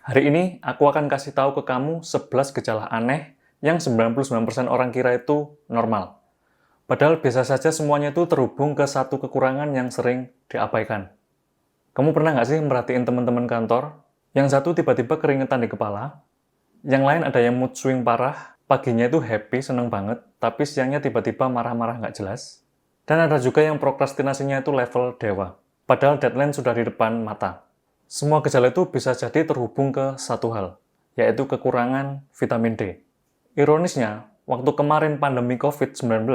Hari ini aku akan kasih tahu ke kamu 11 gejala aneh yang 99% orang kira itu normal. Padahal biasa saja semuanya itu terhubung ke satu kekurangan yang sering diabaikan. Kamu pernah nggak sih merhatiin teman-teman kantor? Yang satu tiba-tiba keringetan di kepala, yang lain ada yang mood swing parah, paginya itu happy, seneng banget, tapi siangnya tiba-tiba marah-marah nggak jelas. Dan ada juga yang prokrastinasinya itu level dewa, padahal deadline sudah di depan mata. Semua gejala itu bisa jadi terhubung ke satu hal, yaitu kekurangan vitamin D. Ironisnya, waktu kemarin pandemi COVID-19,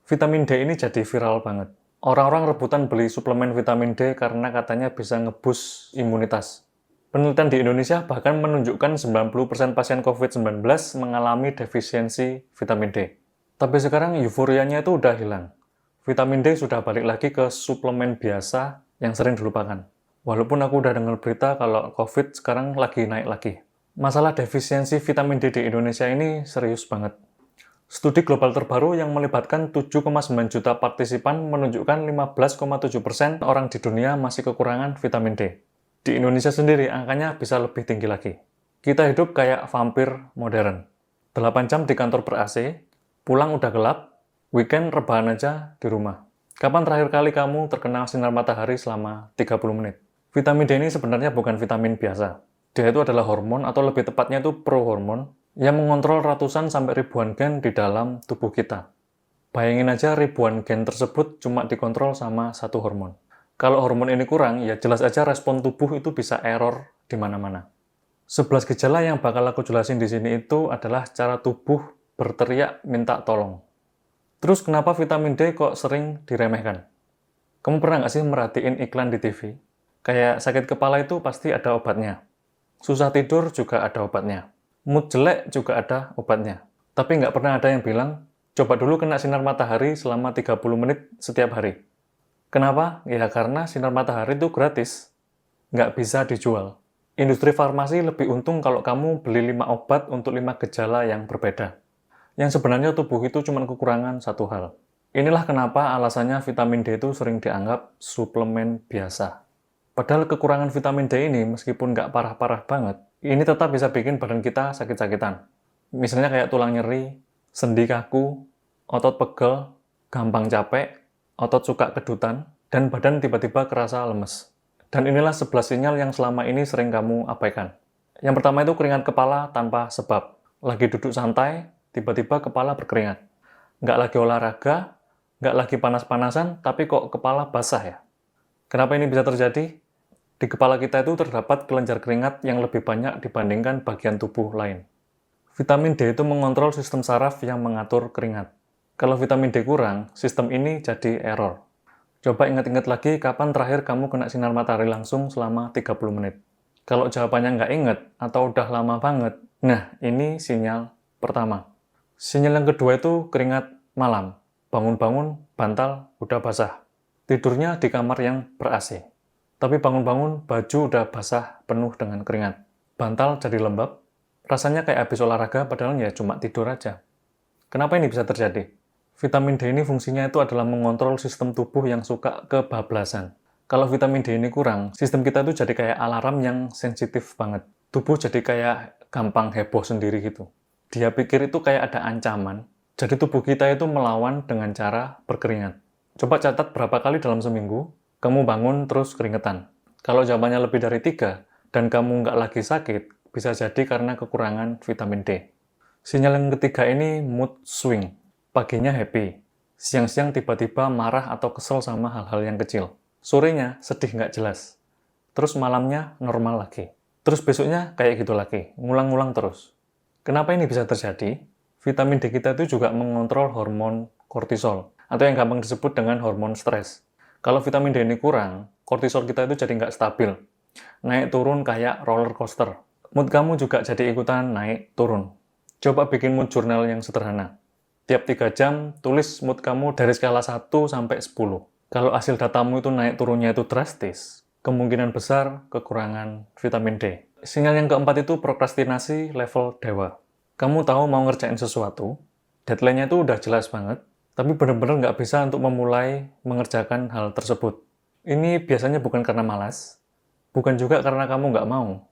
vitamin D ini jadi viral banget. Orang-orang rebutan beli suplemen vitamin D karena katanya bisa ngeboost imunitas. Penelitian di Indonesia bahkan menunjukkan 90% pasien COVID-19 mengalami defisiensi vitamin D. Tapi sekarang euforianya itu udah hilang. Vitamin D sudah balik lagi ke suplemen biasa yang sering dilupakan. Walaupun aku udah dengar berita kalau COVID sekarang lagi naik lagi. Masalah defisiensi vitamin D di Indonesia ini serius banget. Studi global terbaru yang melibatkan 7,9 juta partisipan menunjukkan 15,7% orang di dunia masih kekurangan vitamin D. Di Indonesia sendiri angkanya bisa lebih tinggi lagi. Kita hidup kayak vampir modern. 8 jam di kantor ber-AC, pulang udah gelap, weekend rebahan aja di rumah. Kapan terakhir kali kamu terkena sinar matahari selama 30 menit? Vitamin D ini sebenarnya bukan vitamin biasa. Dia itu adalah hormon atau lebih tepatnya itu prohormon yang mengontrol ratusan sampai ribuan gen di dalam tubuh kita. Bayangin aja ribuan gen tersebut cuma dikontrol sama satu hormon. Kalau hormon ini kurang, ya jelas aja respon tubuh itu bisa error di mana-mana. 11 gejala yang bakal aku jelasin di sini itu adalah cara tubuh berteriak minta tolong. Terus kenapa vitamin D kok sering diremehkan? Kamu pernah nggak sih merhatiin iklan di TV? Kayak sakit kepala itu pasti ada obatnya. Susah tidur juga ada obatnya. Mood jelek juga ada obatnya. Tapi nggak pernah ada yang bilang, coba dulu kena sinar matahari selama 30 menit setiap hari. Kenapa? Ya karena sinar matahari itu gratis. Nggak bisa dijual. Industri farmasi lebih untung kalau kamu beli 5 obat untuk 5 gejala yang berbeda. Yang sebenarnya tubuh itu cuma kekurangan satu hal. Inilah kenapa alasannya vitamin D itu sering dianggap suplemen biasa. Padahal kekurangan vitamin D ini meskipun nggak parah-parah banget, ini tetap bisa bikin badan kita sakit-sakitan. Misalnya kayak tulang nyeri, sendi kaku, otot pegel, gampang capek, otot suka kedutan, dan badan tiba-tiba kerasa lemes. Dan inilah 11 sinyal yang selama ini sering kamu abaikan. Yang pertama itu keringat kepala tanpa sebab. Lagi duduk santai, tiba-tiba kepala berkeringat. Nggak lagi olahraga, nggak lagi panas-panasan, tapi kok kepala basah ya? Kenapa ini bisa terjadi? Di kepala kita itu terdapat kelenjar keringat yang lebih banyak dibandingkan bagian tubuh lain. Vitamin D itu mengontrol sistem saraf yang mengatur keringat. Kalau vitamin D kurang, sistem ini jadi error. Coba ingat-ingat lagi kapan terakhir kamu kena sinar matahari langsung selama 30 menit. Kalau jawabannya nggak inget atau udah lama banget, nah ini sinyal pertama. Sinyal yang kedua itu keringat malam. Bangun-bangun, bantal udah basah. Tidurnya di kamar yang ber-AC. Tapi bangun-bangun, baju udah basah penuh dengan keringat. Bantal jadi lembab, rasanya kayak habis olahraga padahal ya cuma tidur aja. Kenapa ini bisa terjadi? Vitamin D ini fungsinya itu adalah mengontrol sistem tubuh yang suka kebablasan. Kalau vitamin D ini kurang, sistem kita itu jadi kayak alarm yang sensitif banget. Tubuh jadi kayak gampang heboh sendiri gitu. Dia pikir itu kayak ada ancaman, jadi tubuh kita itu melawan dengan cara berkeringat. Coba catat berapa kali dalam seminggu, kamu bangun terus keringetan. Kalau jawabannya lebih dari 3, dan kamu nggak lagi sakit, bisa jadi karena kekurangan vitamin D. Sinyal yang ketiga ini mood swing. Paginya happy, siang-siang tiba-tiba marah atau kesel sama hal-hal yang kecil. Sorenya sedih nggak jelas. Terus malamnya normal lagi. Terus besoknya kayak gitu lagi, ngulang-ngulang terus. Kenapa ini bisa terjadi? Vitamin D kita itu juga mengontrol hormon kortisol, atau yang gampang disebut dengan hormon stres. Kalau vitamin D ini kurang, kortisol kita itu jadi nggak stabil. Naik turun kayak roller coaster. Mood kamu juga jadi ikutan naik turun. Coba bikin mood journal yang sederhana. Tiap 3 jam, tulis mood kamu dari skala 1 sampai 10. Kalau hasil datamu itu naik turunnya itu drastis, kemungkinan besar kekurangan vitamin D. Sinyal yang keempat itu prokrastinasi level dewa. Kamu tahu mau ngerjain sesuatu, deadline-nya itu udah jelas banget, tapi benar-benar nggak bisa untuk memulai mengerjakan hal tersebut. Ini biasanya bukan karena malas, bukan juga karena kamu nggak mau,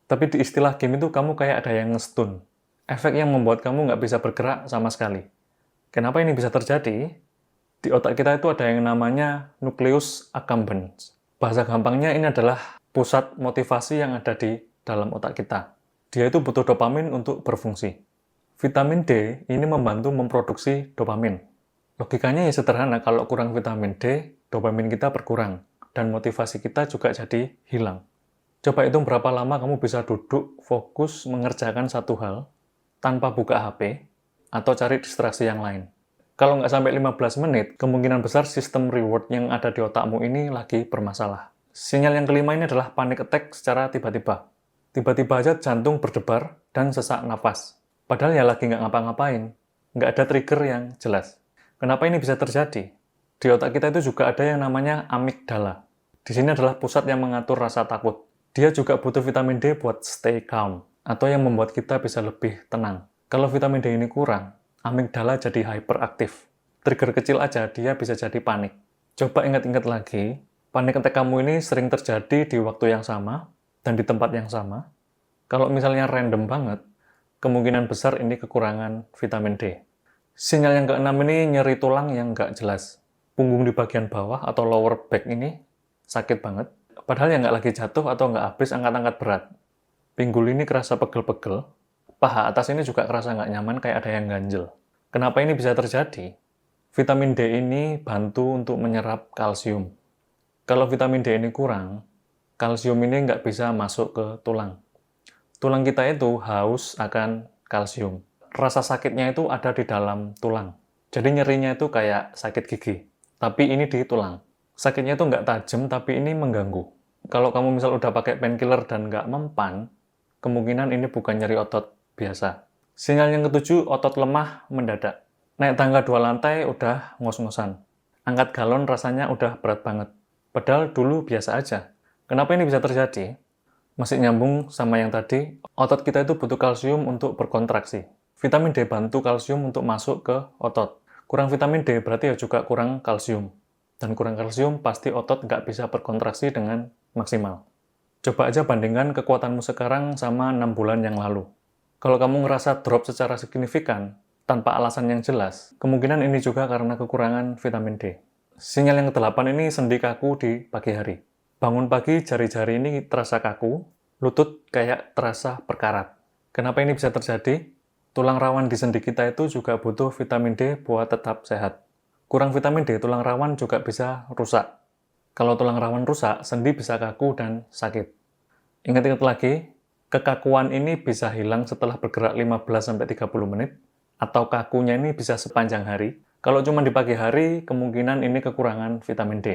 Tapi di istilah game itu kamu kayak ada yang nge-stun. Efek yang membuat kamu nggak bisa bergerak sama sekali. Kenapa ini bisa terjadi? Di otak kita itu ada yang namanya nucleus accumbens. Bahasa gampangnya ini adalah pusat motivasi yang ada di dalam otak kita. Dia itu butuh dopamin untuk berfungsi. Vitamin D ini membantu memproduksi dopamin. Logikanya ya sederhana, kalau kurang vitamin D, dopamin kita berkurang, dan motivasi kita juga jadi hilang. Coba hitung berapa lama kamu bisa duduk, fokus, mengerjakan satu hal, tanpa buka HP, atau cari distraksi yang lain. Kalau nggak sampai 15 menit, kemungkinan besar sistem reward yang ada di otakmu ini lagi bermasalah. Sinyal yang kelima ini adalah panic attack secara tiba-tiba. Tiba-tiba aja jantung berdebar dan sesak nafas. Padahal ya lagi nggak ngapa-ngapain. Nggak ada trigger yang jelas. Kenapa ini bisa terjadi? Di otak kita itu juga ada yang namanya amigdala. Di sini adalah pusat yang mengatur rasa takut. Dia juga butuh vitamin D buat stay calm, atau yang membuat kita bisa lebih tenang. Kalau vitamin D ini kurang, amigdala jadi hyperaktif. Trigger kecil aja, dia bisa jadi panik. Coba ingat-ingat lagi, panik attack kamu ini sering terjadi di waktu yang sama, dan di tempat yang sama. Kalau misalnya random banget, kemungkinan besar ini kekurangan vitamin D. Sinyal yang keenam ini nyeri tulang yang nggak jelas. Punggung di bagian bawah atau lower back ini sakit banget. Padahal yang nggak lagi jatuh atau nggak habis angkat-angkat berat. Pinggul ini kerasa pegel-pegel. Paha atas ini juga kerasa nggak nyaman, kayak ada yang ganjel. Kenapa ini bisa terjadi? Vitamin D ini bantu untuk menyerap kalsium. Kalau vitamin D ini kurang, kalsium ini nggak bisa masuk ke tulang. Tulang kita itu haus akan kalsium. Rasa sakitnya itu ada di dalam tulang. Jadi nyerinya itu kayak sakit gigi. Tapi ini di tulang. Sakitnya itu nggak tajam, tapi ini mengganggu. Kalau kamu misal udah pakai painkiller dan nggak mempan, kemungkinan ini bukan nyeri otot biasa. Sinyal yang ketujuh, otot lemah mendadak. Naik tangga 2 lantai udah ngos-ngosan. Angkat galon rasanya udah berat banget. Padahal dulu biasa aja. Kenapa ini bisa terjadi? Masih nyambung sama yang tadi, otot kita itu butuh kalsium untuk berkontraksi. Vitamin D bantu kalsium untuk masuk ke otot. Kurang vitamin D berarti ya juga kurang kalsium. Dan kurang kalsium pasti otot nggak bisa berkontraksi dengan maksimal. Coba aja bandingkan kekuatanmu sekarang sama 6 bulan yang lalu. Kalau kamu ngerasa drop secara signifikan, tanpa alasan yang jelas, kemungkinan ini juga karena kekurangan vitamin D. Sinyal yang ke-8 ini sendi kaku di pagi hari. Bangun pagi, jari-jari ini terasa kaku, lutut kayak terasa berkarat. Kenapa ini bisa terjadi? Tulang rawan di sendi kita itu juga butuh vitamin D buat tetap sehat. Kurang vitamin D, tulang rawan juga bisa rusak. Kalau tulang rawan rusak, sendi bisa kaku dan sakit. Ingat-ingat lagi, kekakuan ini bisa hilang setelah bergerak 15-30 menit, atau kakunya ini bisa sepanjang hari. Kalau cuma di pagi hari, kemungkinan ini kekurangan vitamin D.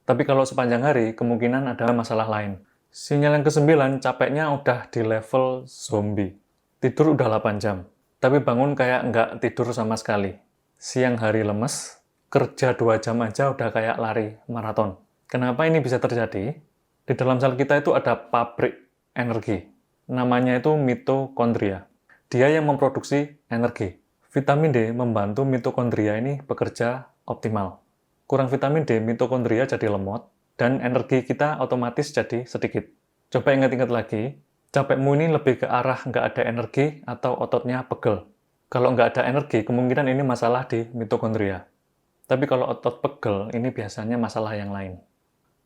Tapi kalau sepanjang hari, kemungkinan ada masalah lain. Sinyal yang ke-9, capeknya udah di level zombie. Tidur udah 8 jam, tapi bangun kayak nggak tidur sama sekali. Siang hari lemes, kerja 2 jam aja udah kayak lari maraton. Kenapa ini bisa terjadi? Di dalam sel kita itu ada pabrik energi. Namanya itu mitokondria. Dia yang memproduksi energi. Vitamin D membantu mitokondria ini bekerja optimal. Kurang vitamin D, mitokondria jadi lemot, dan energi kita otomatis jadi sedikit. Coba ingat-ingat lagi, capekmu ini lebih ke arah nggak ada energi atau ototnya pegel. Kalau nggak ada energi, kemungkinan ini masalah di mitokondria. Tapi kalau otot pegel, ini biasanya masalah yang lain.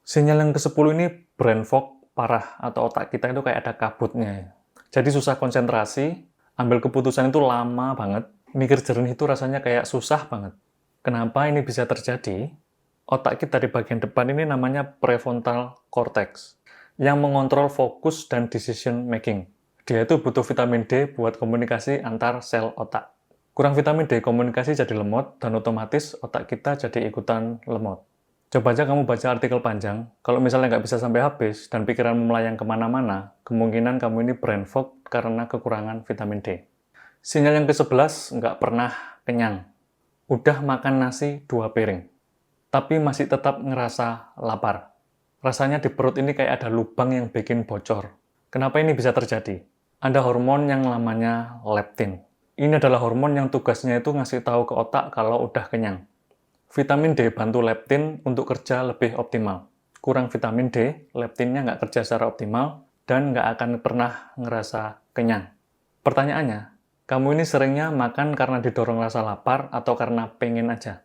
Sinyal yang ke-10 ini brain fog parah, atau otak kita itu kayak ada kabutnya. Jadi susah konsentrasi, ambil keputusan itu lama banget, mikir jernih itu rasanya kayak susah banget. Kenapa ini bisa terjadi? Otak kita di bagian depan ini namanya prefrontal cortex, yang mengontrol fokus dan decision making. Dia itu butuh vitamin D buat komunikasi antar sel otak. Kurang vitamin D, komunikasi jadi lemot, dan otomatis otak kita jadi ikutan lemot. Coba aja kamu baca artikel panjang, kalau misalnya nggak bisa sampai habis, dan pikiranmu melayang kemana-mana, kemungkinan kamu ini brain fog karena kekurangan vitamin D. Sinyal yang ke-11, nggak pernah kenyang. Udah makan nasi 2 piring, tapi masih tetap ngerasa lapar. Rasanya di perut ini kayak ada lubang yang bikin bocor. Kenapa ini bisa terjadi? Ada hormon yang namanya leptin. Ini adalah hormon yang tugasnya itu ngasih tahu ke otak kalau udah kenyang. Vitamin D bantu leptin untuk kerja lebih optimal. Kurang vitamin D, leptinnya nggak kerja secara optimal, dan nggak akan pernah ngerasa kenyang. Pertanyaannya, kamu ini seringnya makan karena didorong rasa lapar atau karena pengen aja?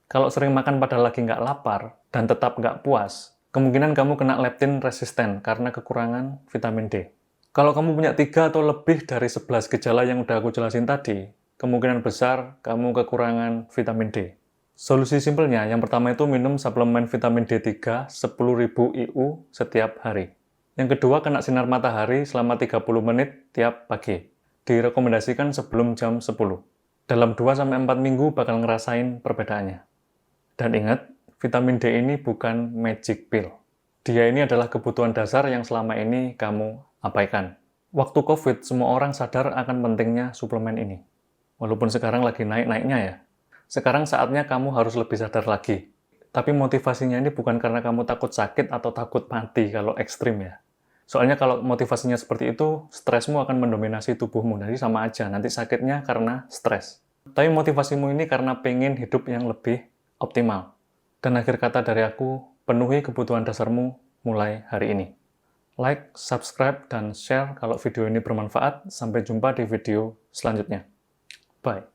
Kalau sering makan padahal lagi nggak lapar dan tetap nggak puas, kemungkinan kamu kena leptin resisten karena kekurangan vitamin D. Kalau kamu punya 3 atau lebih dari 11 gejala yang udah aku jelasin tadi, kemungkinan besar kamu kekurangan vitamin D. Solusi simpelnya, yang pertama itu minum suplemen vitamin D3 10.000 IU setiap hari. Yang kedua, kena sinar matahari selama 30 menit tiap pagi. Direkomendasikan sebelum jam 10. Dalam 2-4 minggu bakal ngerasain perbedaannya. Dan ingat, vitamin D ini bukan magic pill. Dia ini adalah kebutuhan dasar yang selama ini kamu abaikan. Waktu COVID, semua orang sadar akan pentingnya suplemen ini. Walaupun sekarang lagi naik-naiknya ya. Sekarang saatnya kamu harus lebih sadar lagi. Tapi motivasinya ini bukan karena kamu takut sakit atau takut mati kalau ekstrim ya. Soalnya kalau motivasinya seperti itu, stresmu akan mendominasi tubuhmu. Jadi sama aja, nanti sakitnya karena stres. Tapi motivasimu ini karena pengen hidup yang lebih optimal. Dan akhir kata dari aku, penuhi kebutuhan dasarmu mulai hari ini. Like, subscribe, dan share kalau video ini bermanfaat. Sampai jumpa di video selanjutnya. Bye.